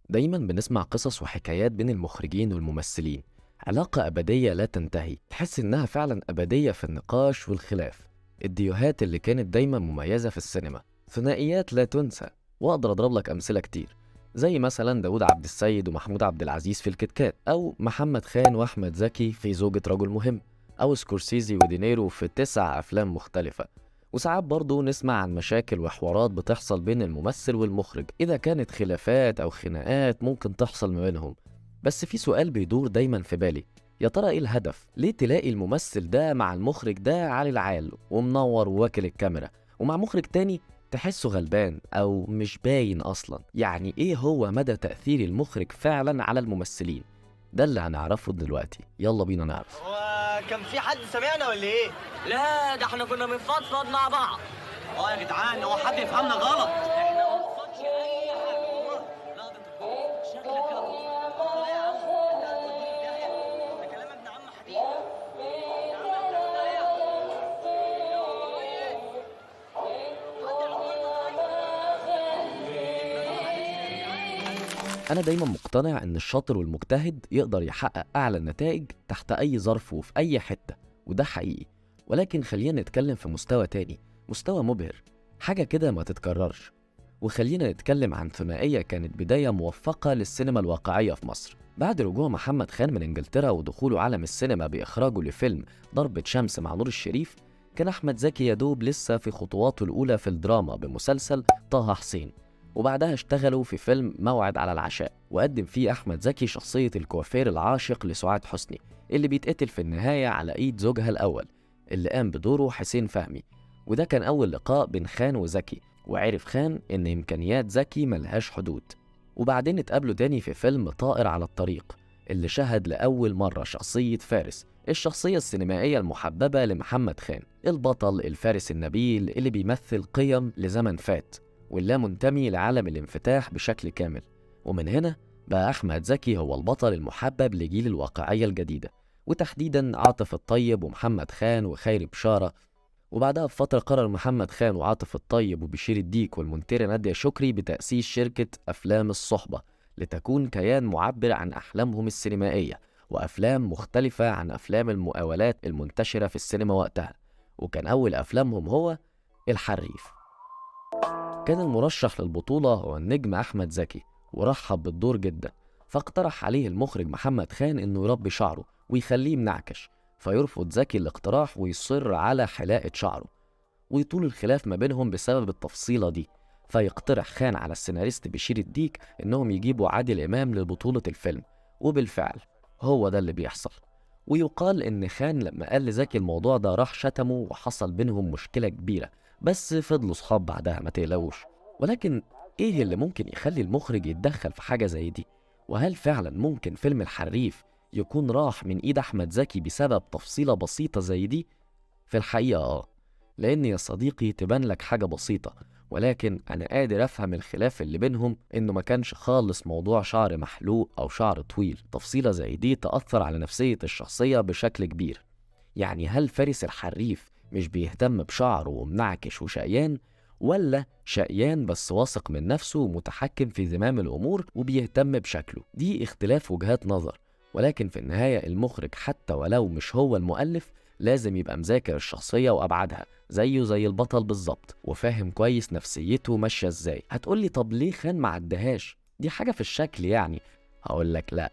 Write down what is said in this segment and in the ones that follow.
دايما بنسمع قصص وحكايات بين المخرجين والممثلين، علاقة أبدية لا تنتهي، تحس إنها فعلا أبدية في النقاش والخلاف. الديوهات اللي كانت دايما مميزة في السينما، ثنائيات لا تنسى. وأقدر أضرب لك أمثلة كتير، زي مثلا داود عبد السيد ومحمود عبد العزيز في الكتكات، أو محمد خان وأحمد زكي في زوجة رجل مهم، أو سكورسيزي ودينيرو في 9 أفلام مختلفة. وساعات برضه نسمع عن مشاكل وحوارات بتحصل بين الممثل والمخرج، إذا كانت خلافات أو خناقات ممكن تحصل ما بينهم. بس في سؤال بيدور دايما في بالي، يا ترى إيه الهدف؟ ليه تلاقي الممثل ده مع المخرج ده عالي العال ومنور وواكل الكاميرا، ومع مخرج تاني تحسه غلبان أو مش باين أصلا؟ يعني إيه هو مدى تأثير المخرج فعلا على الممثلين؟ ده اللي هنعرفه دلوقتي، يلا بينا نعرف. هو كان في حد سمعنا ولا ايه؟ لا، ده احنا كنا بنفضفض مع بعض. اه يا جدعان، هو حد يفهمنا غلط؟ احنا ما نقصدش اي حاجه والله. لا ده انت شكلك كده. لا يا عم، انت هتوديني في داهيه. ده كلام ابن عم حديد. يا عم انت في داهيه. أنا دايما مقتنع إن الشاطر والمجتهد يقدر يحقق أعلى النتائج تحت أي ظرف وفي أي حتة، وده حقيقي. ولكن خلينا نتكلم في مستوى تاني، مستوى مبهر، حاجة كده ما تتكررش. وخلينا نتكلم عن ثنائية كانت بداية موفقة للسينما الواقعية في مصر. بعد رجوع محمد خان من إنجلترا ودخوله عالم السينما بإخراجه لفيلم ضربة شمس مع نور الشريف، كان أحمد زكي يدوب لسه في خطواته الأولى في الدراما بمسلسل طه حسين. وبعدها اشتغلوا في فيلم موعد على العشاء، وقدم فيه أحمد زكي شخصية الكوافير العاشق لسعاد حسني، اللي بيتقتل في النهاية على إيد زوجها الأول، اللي قام بدوره حسين فهمي. وده كان أول لقاء بين خان وزكي، وعرف خان إن إمكانيات زكي ملهاش حدود. وبعدين اتقابلوا تاني في فيلم طائر على الطريق، اللي شهد لأول مرة شخصية فارس، الشخصية السينمائية المحببة لمحمد خان، البطل الفارس النبيل اللي بيمثل قيم لزمن فات، واللا منتمي لعالم الانفتاح بشكل كامل. ومن هنا بقى أحمد زكي هو البطل المحبب لجيل الواقعية الجديدة، وتحديدا عاطف الطيب ومحمد خان وخيري بشارة. وبعدها بفترة قرر محمد خان وعاطف الطيب وبشير الديك والمنتجة نادية شكري بتأسيس شركة أفلام الصحبة، لتكون كيان معبر عن أحلامهم السينمائية، وأفلام مختلفة عن أفلام المقاولات المنتشرة في السينما وقتها. وكان أول أفلامهم هو الحريف. كان المرشح للبطولة هو النجم أحمد زكي، ورحب بالدور جدا، فاقترح عليه المخرج محمد خان إنه يربي شعره ويخليه منعكش، فيرفض زكي الاقتراح ويصر على حلاقة شعره، ويطول الخلاف ما بينهم بسبب التفصيلة دي. فيقترح خان على السيناريست بشير الديك إنهم يجيبوا عادل إمام لبطولة الفيلم، وبالفعل هو ده اللي بيحصل. ويقال إن خان لما قال لزكي الموضوع ده راح شتمه وحصل بينهم مشكلة كبيرة، بس فضلوا صحاب بعدها ما تقلقوش. ولكن إيه اللي ممكن يخلي المخرج يتدخل في حاجة زي دي؟ وهل فعلا ممكن فيلم الحريف يكون راح من إيد أحمد زكي بسبب تفصيلة بسيطة زي دي؟ في الحقيقة لأن يا صديقي تبان لك حاجة بسيطة، ولكن أنا قادر أفهم الخلاف اللي بينهم إنه ما كانش خالص موضوع شعر محلوق أو شعر طويل. تفصيلة زي دي تأثر على نفسية الشخصية بشكل كبير. يعني هل فارس الحريف مش بيهتم بشعره ومنعكش وشقيان، ولا شقيان بس واثق من نفسه ومتحكم في زمام الأمور وبيهتم بشكله؟ دي اختلاف وجهات نظر، ولكن في النهاية المخرج حتى ولو مش هو المؤلف لازم يبقى مذاكر الشخصية وأبعادها زيه زي البطل بالظبط، وفاهم كويس نفسيته ماشية ازاي. هتقولي طب ليه خان ما عدهاش؟ دي حاجة في الشكل يعني. هقولك لأ،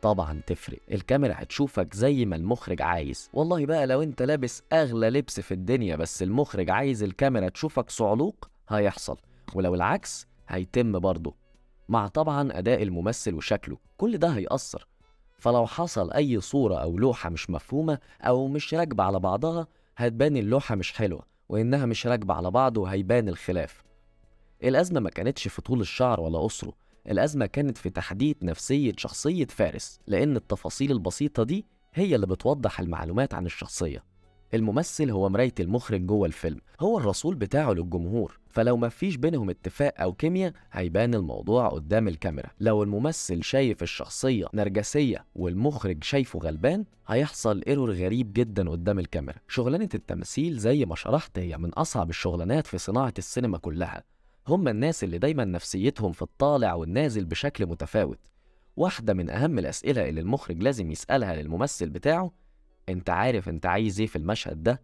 طبعا تفرق. الكاميرا هتشوفك زي ما المخرج عايز. والله بقى لو انت لابس اغلى لبس في الدنيا بس المخرج عايز الكاميرا تشوفك صعلوق، هيحصل. ولو العكس هيتم برضه، مع طبعا اداء الممثل وشكله، كل ده هيأثر. فلو حصل اي صورة او لوحة مش مفهومة او مش راكبة على بعضها، هتبان اللوحة مش حلوة وانها مش راكبة على بعض، وهيبان الخلاف. الأزمة ما كانتش في طول الشعر ولا قصره، الأزمة كانت في تحديد نفسية شخصية فارس، لأن التفاصيل البسيطة دي هي اللي بتوضح المعلومات عن الشخصية. الممثل هو مراية المخرج جوه الفيلم، هو الرسول بتاعه للجمهور، فلو ما فيش بينهم اتفاق أو كيمياء هيبان الموضوع قدام الكاميرا. لو الممثل شايف الشخصية نرجسية والمخرج شايفه غلبان، هيحصل ايرور غريب جدا قدام الكاميرا. شغلانة التمثيل زي ما شرحت هي من أصعب الشغلانات في صناعة السينما كلها. هم الناس اللي دايما نفسيتهم في الطالع والنازل بشكل متفاوت. واحدة من أهم الأسئلة اللي المخرج لازم يسألها للممثل بتاعه: أنت عارف أنت عايز إيه في المشهد ده؟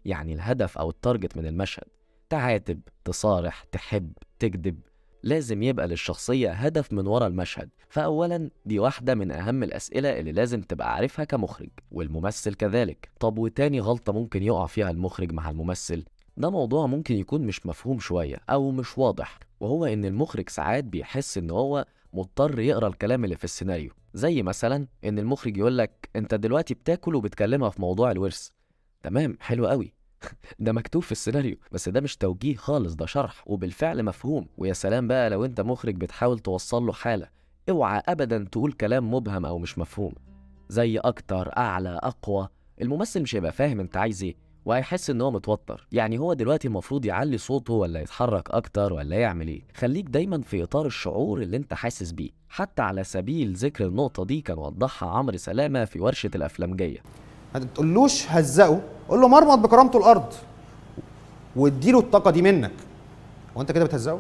يعني الهدف أو التارجت من المشهد، تعاتب، تصارح، تحب، تكذب. لازم يبقى للشخصية هدف من ورا المشهد. فأولا دي واحدة من أهم الأسئلة اللي لازم تبقى عارفها كمخرج، والممثل كذلك. طب وتاني غلطة ممكن يقع فيها المخرج مع الممثل، ده موضوع ممكن يكون مش مفهوم شوية أو مش واضح، وهو إن المخرج ساعات بيحس إن هو مضطر يقرأ الكلام اللي في السيناريو. زي مثلا إن المخرج يقولك أنت دلوقتي بتاكل وبتكلمها في موضوع الورث. تمام، حلو قوي، ده مكتوب في السيناريو، بس ده مش توجيه خالص، ده شرح وبالفعل مفهوم. ويا سلام بقى لو انت مخرج بتحاول توصل له حالة، اوعى ابدا تقول كلام مبهم او مش مفهوم زي اكتر، اعلى، اقوى. الممثل مش هيبقى فاهم انت عايز ايه، وهيحس ان هو متوتر. يعني هو دلوقتي المفروض يعلي صوته ولا يتحرك اكتر ولا يعمل ايه؟ خليك دايما في اطار الشعور اللي انت حاسس بيه. حتى على سبيل ذكر النقطة دي كان وضحها عمرو سلامة في ورشة الافلامجية. ما تقولوش هزقه، قول له مرمط بكرامته الارض واديله الطاقه دي منك. هو انت كده بتهزقه؟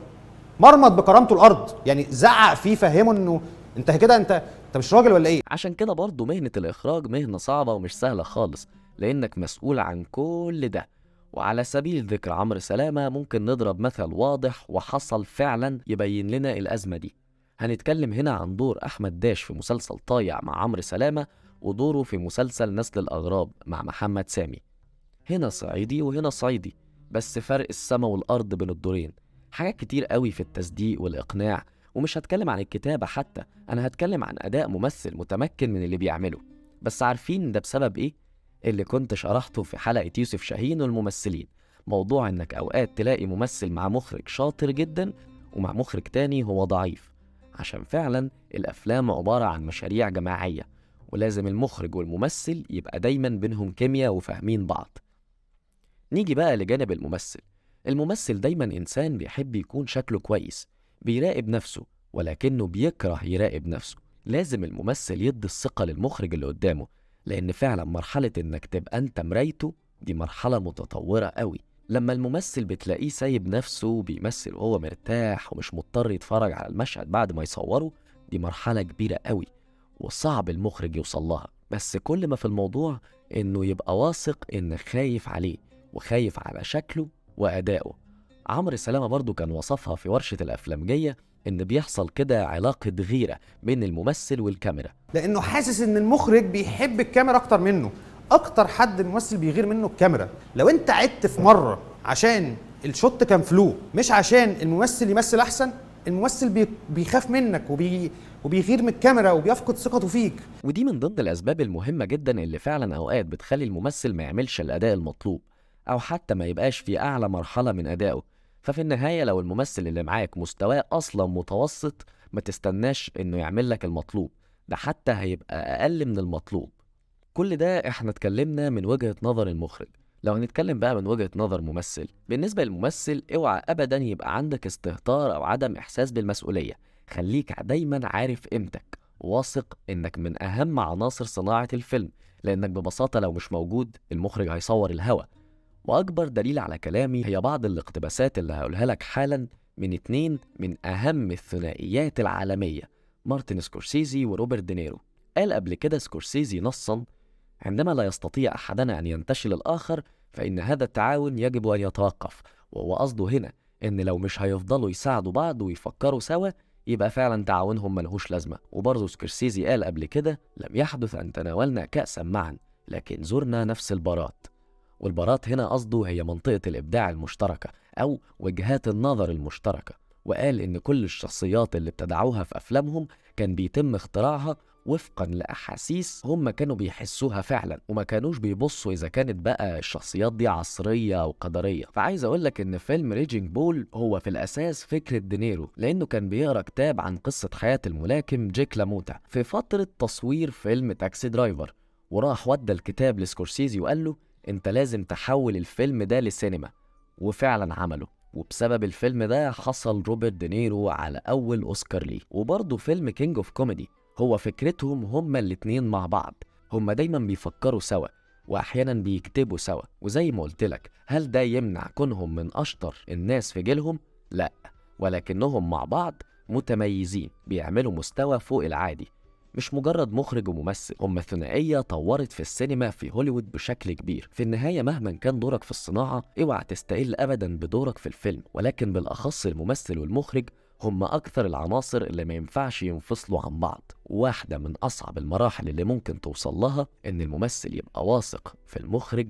مرمط بكرامته الارض، يعني زعق فيه، فهمه انه انت كده انت مش راجل ولا ايه؟ عشان كده برضه مهنة الإخراج مهنة صعبة ومش سهلة خالص، لأنك مسؤول عن كل ده. وعلى سبيل ذكر عمرو سلامة ممكن نضرب مثل واضح وحصل فعلا يبين لنا الأزمة دي. هنتكلم هنا عن دور أحمد داش في مسلسل طايع مع عمرو سلامة، ودوره في مسلسل نسل الأغراب مع محمد سامي. هنا صعيدي وهنا صعيدي، بس فرق السما والأرض بين الدورين. حاجات كتير قوي في التصديق والإقناع. ومش هتكلم عن الكتابة حتى، أنا هتكلم عن أداء ممثل متمكن من اللي بيعمله. بس عارفين ده بسبب إيه؟ اللي كنت شرحته في حلقة يوسف شاهين والممثلين، موضوع إنك أوقات تلاقي ممثل مع مخرج شاطر جدا ومع مخرج تاني هو ضعيف، عشان فعلا الأفلام عبارة عن مشاريع جماعية، ولازم المخرج والممثل يبقى دايما بينهم كيمياء وفاهمين بعض. نيجي بقى لجانب الممثل. الممثل دايما إنسان بيحب يكون شكله كويس، بيراقب نفسه، ولكنه بيكره يراقب نفسه. لازم الممثل يدي الثقة للمخرج اللي قدامه، لأن فعلا مرحلة إنك تبقى أنت مرايته دي مرحلة متطورة قوي. لما الممثل بتلاقيه سايب نفسه وبيمثل وهو مرتاح ومش مضطر يتفرج على المشهد بعد ما يصوره، دي مرحلة كبيرة قوي وصعب المخرج يوصل لها. بس كل ما في الموضوع إنه يبقى واثق إنك خايف عليه وخايف على شكله وأدائه. عمرو سلامة برضو كان وصفها في ورشة الأفلامجية إن بيحصل كده علاقة غيرة بين الممثل والكاميرا، لانه حاسس ان المخرج بيحب الكاميرا اكتر منه. اكتر حد الممثل بيغير منه الكاميرا. لو انت عدت في مره عشان الشوت كان فلو، مش عشان الممثل يمثل احسن، الممثل بيخاف منك وبيغير من الكاميرا وبيفقد ثقته فيك. ودي من ضمن الأسباب المهمة جدا اللي فعلا أوقات بتخلي الممثل ما يعملش الأداء المطلوب، أو حتى ما يبقاش في أعلى مرحلة من أدائه. ففي النهاية لو الممثل اللي معاك مستواه أصلا متوسط، ما تستناش إنه يعمل لك المطلوب، ده حتى هيبقى أقل من المطلوب. كل ده إحنا اتكلمنا من وجهة نظر المخرج. لو هنتكلم بقى من وجهة نظر ممثل، بالنسبة للممثل اوعى أبدا يبقى عندك استهتار أو عدم إحساس بالمسؤولية. خليك دايما عارف قيمتك، واثق إنك من أهم عناصر صناعة الفيلم، لأنك ببساطة لو مش موجود المخرج هيصور الهوا. وأكبر دليل على كلامي هي بعض الاقتباسات اللي هقولها لك حالا من اتنين من أهم الثنائيات العالمية، مارتن سكورسيزي وروبرت دينيرو. قال قبل كده سكورسيزي نصا: عندما لا يستطيع أحدنا أن ينتشل الآخر فإن هذا التعاون يجب أن يتوقف. وهو قصده هنا إن لو مش هيفضلوا يساعدوا بعض ويفكروا سوا يبقى فعلا تعاونهم ملهوش لازمة. وبرضه سكورسيزي قال قبل كده: لم يحدث أن تناولنا كأسا معا لكن زرنا نفس البارات. والبارات هنا قصده هي منطقة الإبداع المشتركة أو وجهات النظر المشتركة. وقال إن كل الشخصيات اللي ابتدعوها في أفلامهم كان بيتم اختراعها وفقا لأحاسيس هم كانوا بيحسوها فعلا، وما كانوش بيبصوا إذا كانت بقى الشخصيات دي عصرية أو قدرية. فعايز أقولك إن فيلم ريجينج بول هو في الأساس فكرة دينيرو، لأنه كان بيقرأ كتاب عن قصة حياة الملاكم جيك لاموتا في فترة تصوير فيلم تاكسي درايفر، وراح ودى الكتاب لسكورسيزي وقال له: انت لازم تحول الفيلم ده لسينما. وفعلا عمله، وبسبب الفيلم ده حصل روبرت دينيرو على أول أوسكار ليه. وبرضه فيلم كينج اوف كوميدي هو فكرتهم هما الاتنين مع بعض، هما دايما بيفكروا سوا وأحيانا بيكتبوا سوا. وزي ما قلت لك، هل ده يمنع كونهم من أشطر الناس في جيلهم؟ لأ، ولكنهم مع بعض متميزين، بيعملوا مستوى فوق العادي، مش مجرد مخرج وممثل، هم ثنائية طورت في السينما في هوليوود بشكل كبير. في النهاية مهما كان دورك في الصناعة اوعى تستقل أبدا بدورك في الفيلم، ولكن بالأخص الممثل والمخرج هم أكثر العناصر اللي ما ينفعش ينفصلوا عن بعض. واحدة من أصعب المراحل اللي ممكن توصل لها إن الممثل يبقى واثق في المخرج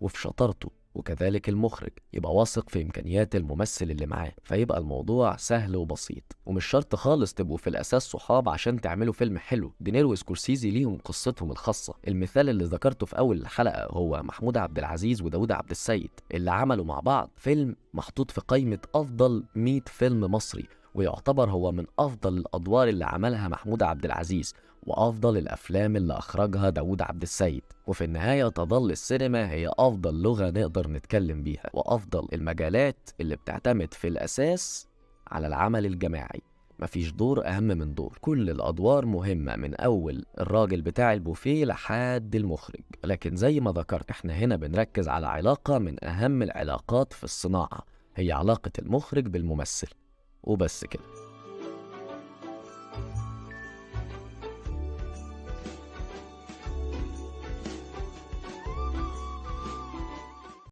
وفي شطارته، وكذلك المخرج يبقى واثق في إمكانيات الممثل اللي معاه، فيبقى الموضوع سهل وبسيط. ومش شرط خالص تبقوا في الأساس صحاب عشان تعملوا فيلم حلو. دينيرو وسكورسيزي ليهم قصتهم الخاصة. المثال اللي ذكرته في أول الحلقة هو محمود عبد العزيز وداود عبد السيد، اللي عملوا مع بعض فيلم محطوط في قائمة أفضل 100 فيلم مصري، ويعتبر هو من أفضل الأدوار اللي عملها محمود عبد العزيز وأفضل الأفلام اللي أخرجها داود عبد السيد. وفي النهاية تظل السينما هي أفضل لغة نقدر نتكلم بيها، وأفضل المجالات اللي بتعتمد في الأساس على العمل الجماعي. مفيش دور أهم من دور، كل الأدوار مهمة من أول الراجل بتاع البوفيه لحد المخرج. لكن زي ما ذكرت احنا هنا بنركز على علاقة من أهم العلاقات في الصناعة، هي علاقة المخرج بالممثل، وبس كده.